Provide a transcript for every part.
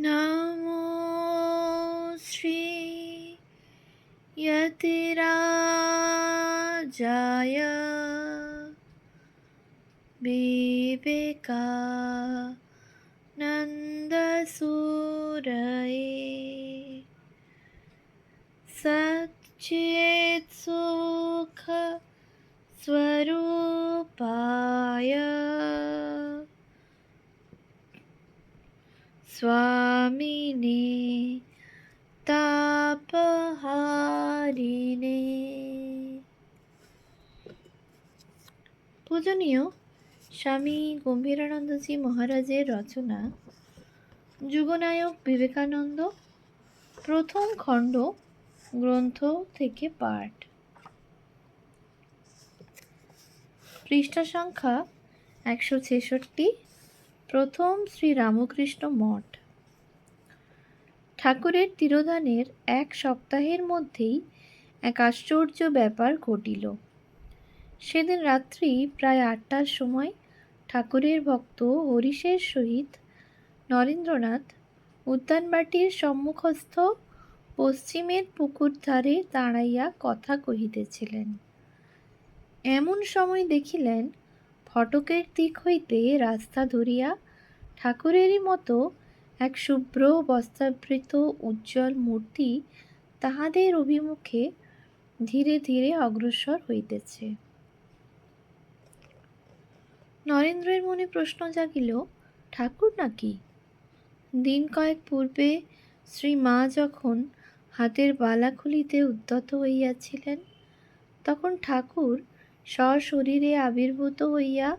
নমো শ্রী যতিরাজায় বিবেকানন্দসূরয়ে সচ্চিৎসুখ স্বরূপায় স্বামিনে তাপহারিণে। পূজনীয় স্বামী গম্ভীরানন্দজি মহারাজের রচনা যুগনায়ক বিবেকানন্দ, প্রথম খণ্ড, গ্রন্থ থেকে পাঠ। পৃষ্ঠা সংখ্যা 166। প্রথম শ্রী রামকৃষ্ণ মঠ। ঠাকুরের তিরোধানের 1 সপ্তাহের মধ্যেই এক আশ্চর্য ব্যাপার ঘটিল। সেদিন রাত্রি প্রায় 8টার সময় ঠাকুরের ভক্ত হরিশের সহিত নরেন্দ্রনাথ উদ্যানবাটির সম্মুখস্থ পশ্চিমের পুকুর ধারে দাঁড়াইয়া কথা কহিতেছিলেন। এমন সময় দেখিলেন ফটকের দিক হইতে রাস্তা ধরিয়া ঠাকুরেরই মতো এক শুভ্র বস্ত্রাবৃত উজ্জ্বল মূর্তি তাহাদের অভিমুখে ধীরে ধীরে অগ্রসর হইতেছে। নরেন্দ্রের মনে প্রশ্ন জাগিল, ঠাকুর নাকি? দিন কয়েক পূর্বে শ্রী মা যখন হাতের বালা খুলিতে উদ্যত হইয়াছিলেন, তখন ঠাকুর সশরীরে আবির্ভূত হইয়া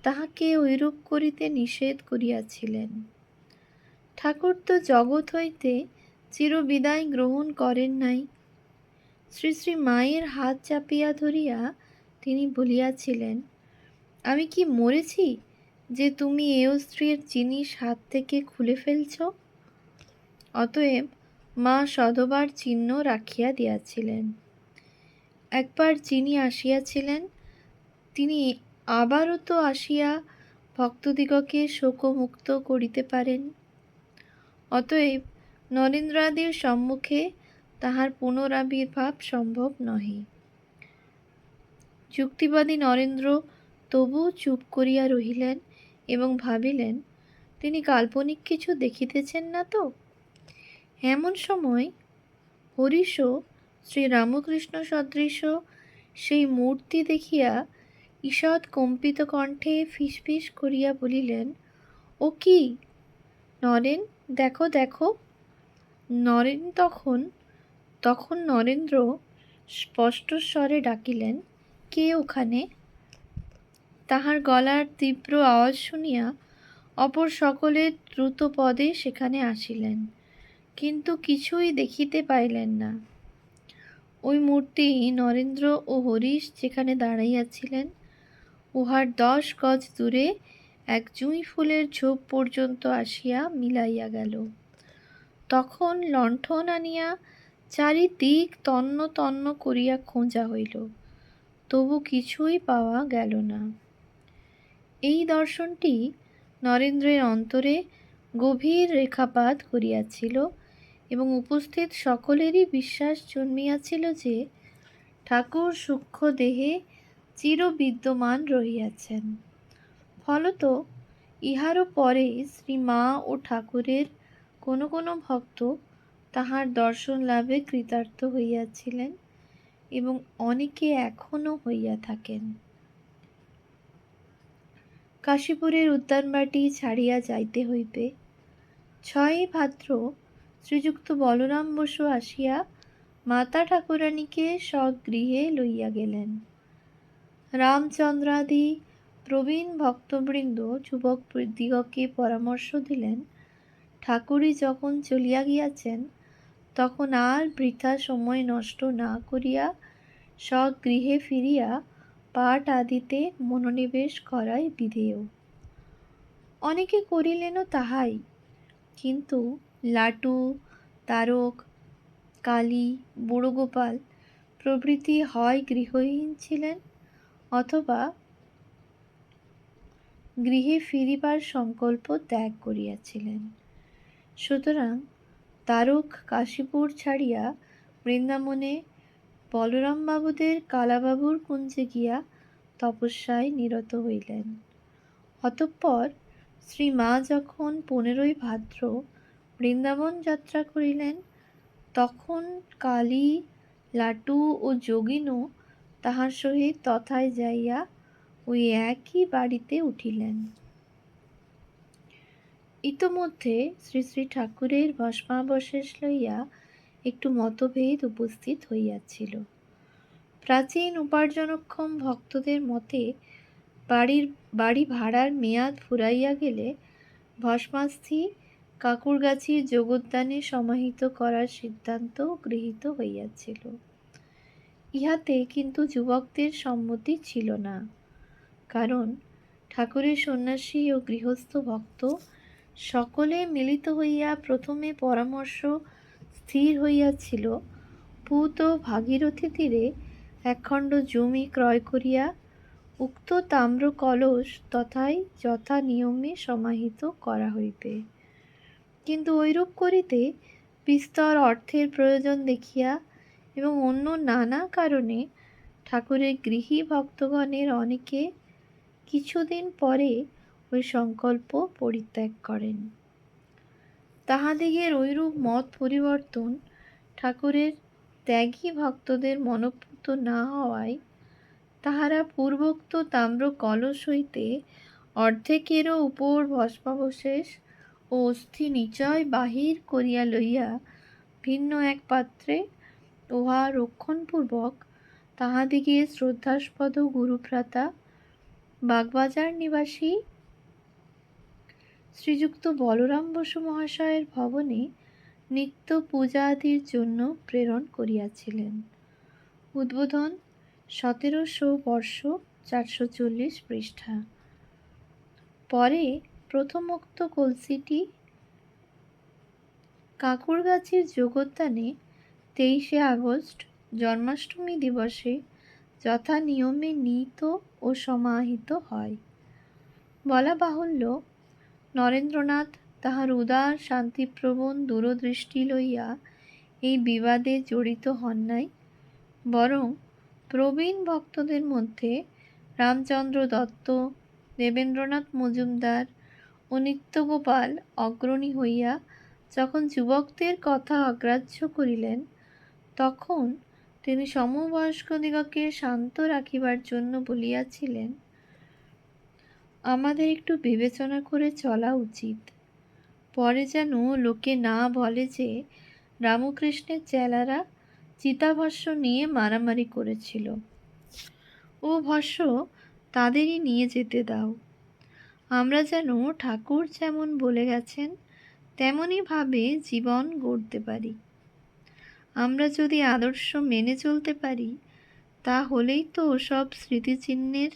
তাহাকে ঐরূপ করিতে নিষেধ করিয়াছিলেন। ঠাকুর তো জগৎ হইতে চিরবিদায় গ্রহণ করেন নাই। শ্রী শ্রী মায়ের হাত চাপিয়া ধরিয়া তিনি বলিয়াছিলেন, আমি কি মরেছি যে তুমি এ স্ত্রীর জিনিস হাত থেকে খুলে ফেলছ? অতএব মা সধবার চিহ্ন রাখিয়া দিয়াছিলেন। একবার যিনি আসিয়াছিলেন, তিনি আবারও তো আসিয়া ভক্তদিগকে শোকমুক্ত করিতে পারেন। অতএব নরেন্দ্রাদির সম্মুখে তাহার পুনরাবির্ভাব সম্ভব নহে। যুক্তিবাদী নরেন্দ্র তবু চুপ করিয়া রহিলেন এবং ভাবিলেন, তিনি কাল্পনিক কিছু দেখিতেছেন না তো। এমন সময় হরিশও শ্রী রামকৃষ্ণ সদৃশ সেই মূর্তি দেখিয়া ঈষৎ কম্পিত কণ্ঠে ফিসফিস করিয়া বলিলেন, ও কি নরেন, দেখো দেখো। নরেন তখন নরেন্দ্র স্পষ্ট স্বরে ডাকিলেন, কে ওখানে? তাহার গলার তীব্র আওয়াজ শুনিয়া অপর সকলে দ্রুত পদে সেখানে আসিলেন, কিন্তু কিছুই দেখিতে পাইলেন না। ওই মূর্তি নরেন্দ্র ও হরিশ যেখানে দাঁড়াইয়াছিলেন, উহার 10 গজ দূরে এক জুঁই ফুলের ঝোপ পর্যন্ত আসিয়া মিলাইয়া গেল। তখন লণ্ঠন আনিয়া চারিদিক তন্ন তন্ন করিয়া খোঁজা হইল, তবু কিছুই পাওয়া গেল না। এই দর্শনটি নরেন্দ্রের অন্তরে গভীর রেখাপাত করিয়াছিল এবং উপস্থিত সকলেরই বিশ্বাস জন্মিয়াছিল যে ঠাকুর সূক্ষ্ম দেহে চিরবিদ্যমান রহিয়াছেন। ফলত ইহারও পরে শ্রী মা ও ঠাকুরের কোনো কোনো ভক্ত তাহার দর্শন লাভে কৃতার্থ হইয়াছিলেন এবং অনেকে এখনও হইয়া থাকেন। কাশীপুরের উদ্যানবাটি ছাড়িয়া যাইতে হইবে। 6ই ভাদ্র শ্রীযুক্ত বলরাম বসু আসিয়া মাতা ঠাকুরানীকে স্বগৃহে লইয়া গেলেন। রামচন্দ্রাদি প্রবীণ ভক্তবৃন্দ যুবক দিগকে পরামর্শ দিলেন, ঠাকুরই যখন চলিয়া গিয়াছেন, তখন আর বৃথা সময় নষ্ট না করিয়া স্বগৃহে ফিরিয়া পাঠ আদিতে মনোনিবেশ করাই বিধেয়। অনেকে করিলেনও তাহাই, কিন্তু লাটু, তারক, কালী, বুড়োগোপাল প্রভৃতি হয় গৃহহীন ছিলেন অথবা গৃহে ফিরিবার সংকল্প ত্যাগ করিয়াছিলেন। সুতরাং তারক কাশীপুর ছাড়িয়া বৃন্দাবনে বলরামবাবুদের কালাবাবুর কুঞ্জে গিয়া তপস্যায় নিরত হইলেন। অতঃপর শ্রীমা যখন 15ই ভাদ্র বৃন্দাবন যাত্রা করিলেন, তখন কালী, লাটু ও যোগিনও তাহার সহিত তথায় যাইয়া ওই একই বাড়িতে উঠিলেন। ইতোমধ্যে শ্রী শ্রী ঠাকুরের ভস্মাবশেষ লইয়া একটু মতভেদ উপস্থিত হইয়াছিল। প্রাচীন উপার্জনক্ষম ভক্তদের মতে বাড়ি ভাড়ার মেয়াদ ফুরাইয়া গেলে ভস্মাস্থি কাকুরগাছির যোগোদ্যানে সমাহিত করার সিদ্ধান্ত গৃহীত হইয়াছিল। ইহাতে কিন্তু যুবকদের সম্মতি ছিল না, কারণ ঠাকুরের সন্ন্যাসী ও গৃহস্থ ভক্ত সকলে মিলিত হইয়া প্রথমে পরামর্শ স্থির হইয়াছিল পূত ভাগীরথী তীরে একখণ্ড জমি ক্রয় করিয়া উক্ত তাম্র কলস তথায় যথা নিয়মে সমাহিত করা হইবে। কিন্তু ঐরূপ করিতে বিস্তর অর্থের প্রয়োজন দেখিয়া এবং অন্য নানা কারণে ঠাকুরের গৃহী ভক্তগণের অনেকে কিছুদিন পরে ওই সংকল্প পরিত্যাগ করেন। তাহাদিগের ঐরূপ মত পরিবর্তন ঠাকুরের ত্যাগী ভক্তদের মনোপুত না হওয়ায় তাহারা পূর্বোক্ত তাম্র কলস হইতে অর্ধেকেরও উপর ভস্মাবশেষ ও অস্থি নিচয় বাহির করিয়া লইয়া ভিন্ন এক পাত্রে উহা রক্ষণপূর্বক তাহাদিগের শ্রদ্ধাস্পদ গুরুভ্রাতা বাগবাজার নিবাসী শ্রীযুক্ত বলরাম বসু মহাশয়ের ভবনে নিত্য পূজাদির জন্য প্রেরণ করিয়াছিলেন। উদ্বোধন 1700 বর্ষ 440 পৃষ্ঠা। পরে প্রথমোক্ত কলসিটি কাকুরগাছির যোগোদ্যানে 23শে আগস্ট জন্মাষ্টমী দিবসে যথা নিয়মে নীত ও সমাহিত হয়। বলা বাহুল্য, নরেন্দ্রনাথ তাহার উদার শান্তিপ্রবণ দূরদৃষ্টি লইয়া এই বিবাদে জড়িত হন নাই, বরং প্রবীণ ভক্তদের মধ্যে রামচন্দ্র দত্ত, দেবেন্দ্রনাথ মজুমদার ও নিত্যগোপাল অগ্রণী হইয়া যখন যুবকদের কথা অগ্রাহ্য করিলেন, তখন তিনি সমবয়স্কদিগকে শান্ত রাখিবার জন্য বলিয়াছিলেন, আমাদের একটু বিবেচনা করে চলা উচিত, পরে যেন লোকে না বলে যে রামকৃষ্ণের চেলারা চিতাভস্য নিয়ে মারামারি করেছিল। ও ভস্য তাদেরই নিয়ে যেতে দাও। আমরা যেন ঠাকুর যেমন বলে গেছেন তেমনই ভাবে জীবন গড়তে পারি। আমরা যদি আদর্শ মেনে চলতে পারি, তা হলেই তো সব স্মৃতিচিহ্নের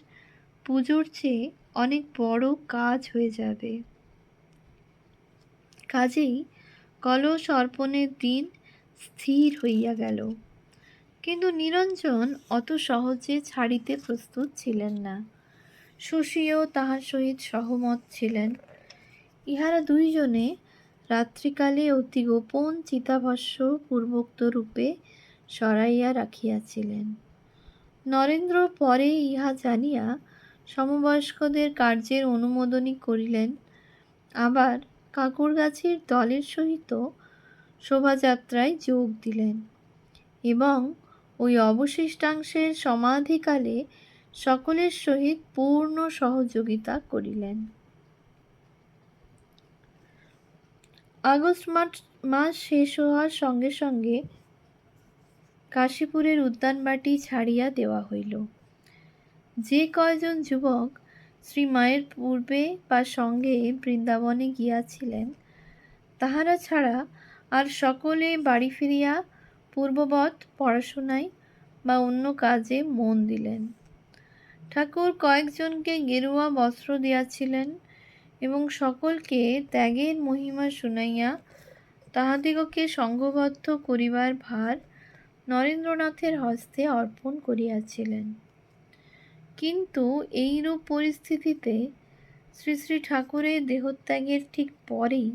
পুজোর চেয়ে অনেক বড় কাজ হয়ে যাবে। কাজেই কলস অর্পণের দিন স্থির হইয়া গেল। কিন্তু নিরঞ্জন অত সহজে ছাড়িতে প্রস্তুত ছিলেন না। শশীও তাহার সহিত সহমত ছিলেন। ইহারা দুইজনে রাত্রিকালে অতি গোপন চিতাভস্য পূর্বোক্ত রূপে সরাইয়া রাখিয়াছিলেন। নরেন্দ্র পরে ইহা জানিয়া সমবয়স্কদের কার্যের অনুমোদনই করিলেন, আবার কাকুরগাছির দলের সহিত শোভাযাত্রায় যোগ দিলেন এবং ওই অবশিষ্টাংশের সমাধিকালে সকলের সহিত পূর্ণ সহযোগিতা করিলেন। আগস্ট মাস শেষ হওয়ার সঙ্গে সঙ্গে কাশীপুরের উদ্যানবাটি ছাড়িয়া দেওয়া হইল। যে কয়জন যুবক শ্রীমায়ের পূর্বে বা সঙ্গে বৃন্দাবনে গিয়াছিলেন, তাহারা ছাড়া আর সকলে বাড়ি ফিরিয়া পূর্ববৎ পড়াশোনায় বা অন্য কাজে মন দিলেন। ঠাকুর কয়েকজনকে গেরুয়া বস্ত্র দিয়াছিলেন এবং সকলকে ত্যাগের মহিমা শুনাইয়া তাহাদিগকে সংঘবদ্ধ করিবার ভার নরেন্দ্রনাথের হস্তে অর্পণ করিয়াছিলেন। কিন্তু এইরূপ পরিস্থিতিতে শ্রী শ্রী ঠাকুরের দেহত্যাগের ঠিক পরেই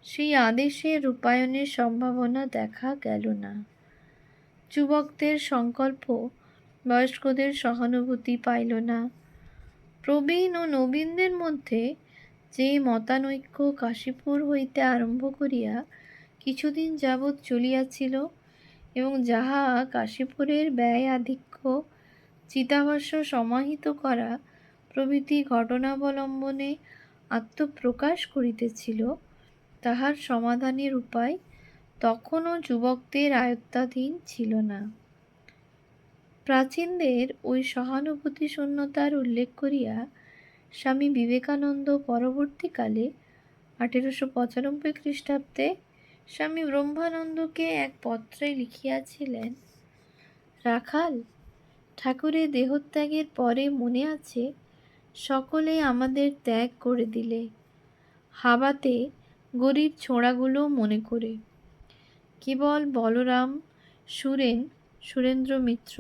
সেই আদেশের রূপায়ণের সম্ভাবনা দেখা গেল না। যুবকদের সংকল্প বয়স্কদের সহানুভূতি পাইল না। প্রবীণ ও নবীনদের মধ্যে যে মতানৈক্য কাশীপুর হইতে আরম্ভ করিয়া কিছুদিন যাবৎ চলিয়াছিল এবং যাহা কাশীপুরের ব্যয় আধিক্য, চিতাভাষ্য সমাহিত করা প্রভৃতি ঘটনাবলম্বনে আত্মপ্রকাশ করিতেছিল, তাহার সমাধানের উপায় তখনও যুবকদের আয়ত্তাধীন ছিল না। প্রাচীনদের ওই সহানুভূতি শূন্যতার উল্লেখ করিয়া স্বামী বিবেকানন্দ পরবর্তীকালে 1895 খ্রিস্টাব্দে স্বামী ব্রহ্মানন্দকে এক পত্রে লিখিয়াছিলেন, রাখাল, ঠাকুরের দেহত্যাগের পরে মনে আছে সকলে আমাদের ত্যাগ করে দিলে, হাবাতে গরিব ছোঁড়াগুলো মনে করে। কেবল বলরাম, সুরেন্দ্র মিত্র,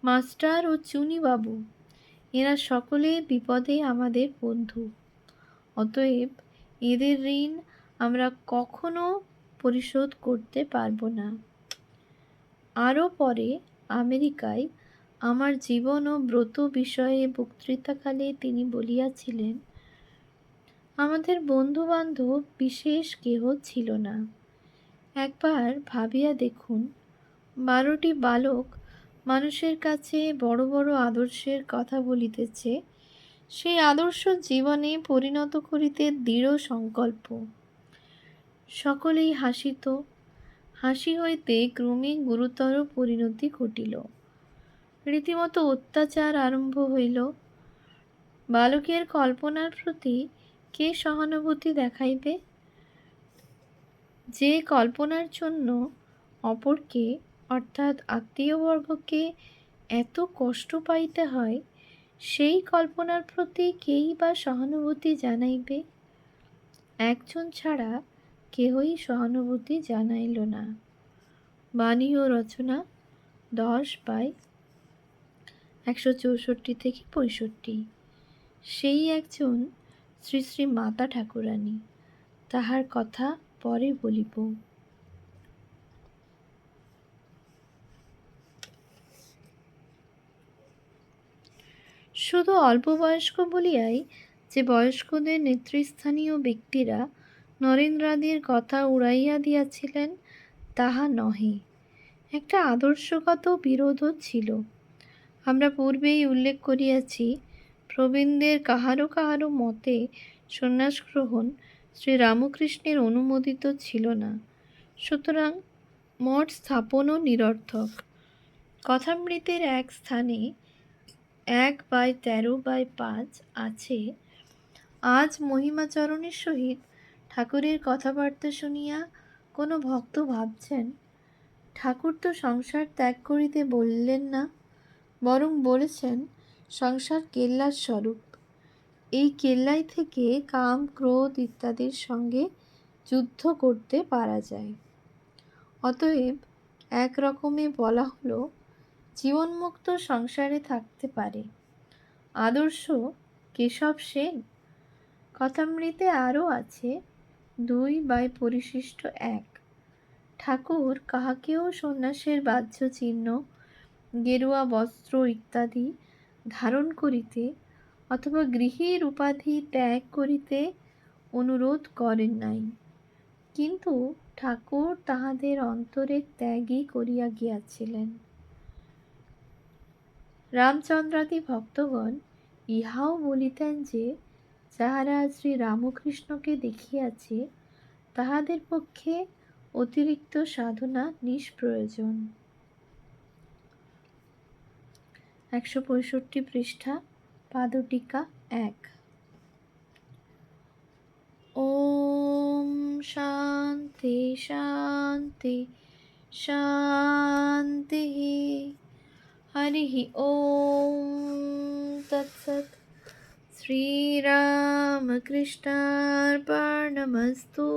মাস্টার ও চুনিবাবু এরা সকলে বিপদে আমাদের বন্ধু। অতএব এদের ঋণ আমরা কখনো পরিশোধ করতে পারব না। আরও পরে আমেরিকায় আমার জীবন ও ব্রত বিষয়ে বক্তৃতাকালে তিনি বলিয়াছিলেন, আমাদের বন্ধুবান্ধব বিশেষ কেহ ছিল না। একবার ভাবিয়া দেখুন, 12টি বালক মানুষের কাছে বড় বড় আদর্শের কথা বলিতেছে, সেই আদর্শ জীবনে পরিণত করিতে দৃঢ় সংকল্প। সকলেই হাসিত, হাসি হইতে ক্রমে গুরুতর পরিণতি ঘটিল, রীতিমতো অত্যাচার আরম্ভ হইল। বালকের কল্পনার প্রতি কে সহানুভূতি দেখাইবে? যে কল্পনার জন্য অপরকে অর্থাৎ আত্মীয়বর্গকে এত কষ্ট পাইতে হয়, সেই কল্পনার প্রতি কেই বা সহানুভূতি জানাইবে? একজন ছাড়া কেহই সহানুভূতি জানাইল না। বাণী ও রচনা 10/164-65। সেই একজন শ্রী শ্রী মাতা ঠাকুরানী। তাহার কথা পরে বলিব। শুধু অল্প বয়স্ক বলিয়াই যে বয়স্কদের নেতৃস্থানীয় ব্যক্তিরা নরেন্দ্রাদির কথা উড়াইয়া দিয়াছিলেন তাহা নহে, একটা আদর্শগত বিরোধও ছিল। আমরা পূর্বেই উল্লেখ করিয়াছি, প্রবীণদের কাহারো কাহারো মতে সন্ন্যাস গ্রহণ শ্রীরামকৃষ্ণের অনুমোদিত ছিল না, সুতরাং মঠ স্থাপনও নিরর্থক। কথামৃতের এক স্থানে 1/13/5 আছে, আজ মহিমাচরণের সহিত ঠাকুরের কথাবার্তা শুনিয়া কোনো ভক্ত ভাবছেন, ঠাকুর তো সংসার ত্যাগ করিতে বললেন না, বরং বলেছেন সংসার কেল্লার স্বরূপ, এই কেল্লাই থেকে কাম ক্রোধ ইত্যাদির সঙ্গে যুদ্ধ করতে পারা যায়। অতএব এক রকমে বলা হলো, জীবনমুক্ত সংসারে থাকতে পারে। আদর্শ কেশব সেন। কথামৃতে আরও আছে 2/1, ঠাকুর কাহাকেও সন্ন্যাসের বাহ্য চিহ্ন, গেরুয়া বস্ত্র ইত্যাদি ধারণ করিতে অথবা গৃহীর উপাধি ত্যাগ করিতে অনুরোধ করেন নাই, কিন্তু ঠাকুর তাহাদের অন্তরের ত্যাগই করিয়া গিয়াছিলেন। রামচন্দ্রাদি ভক্তগণ ইহাও বলিতেন যে, যাহারা শ্রী রামকৃষ্ণকে দেখিয়াছে তাহাদের পক্ষে অতিরিক্ত সাধনা নিষ্প্রয়োজন। 165 পৃষ্ঠা, পাদটীকা 1। ওম শান্তি শান্তি শান্তি। হরি ওম তৎসৎ। শ্রীরামকৃষ্ণার্পণমস্তু।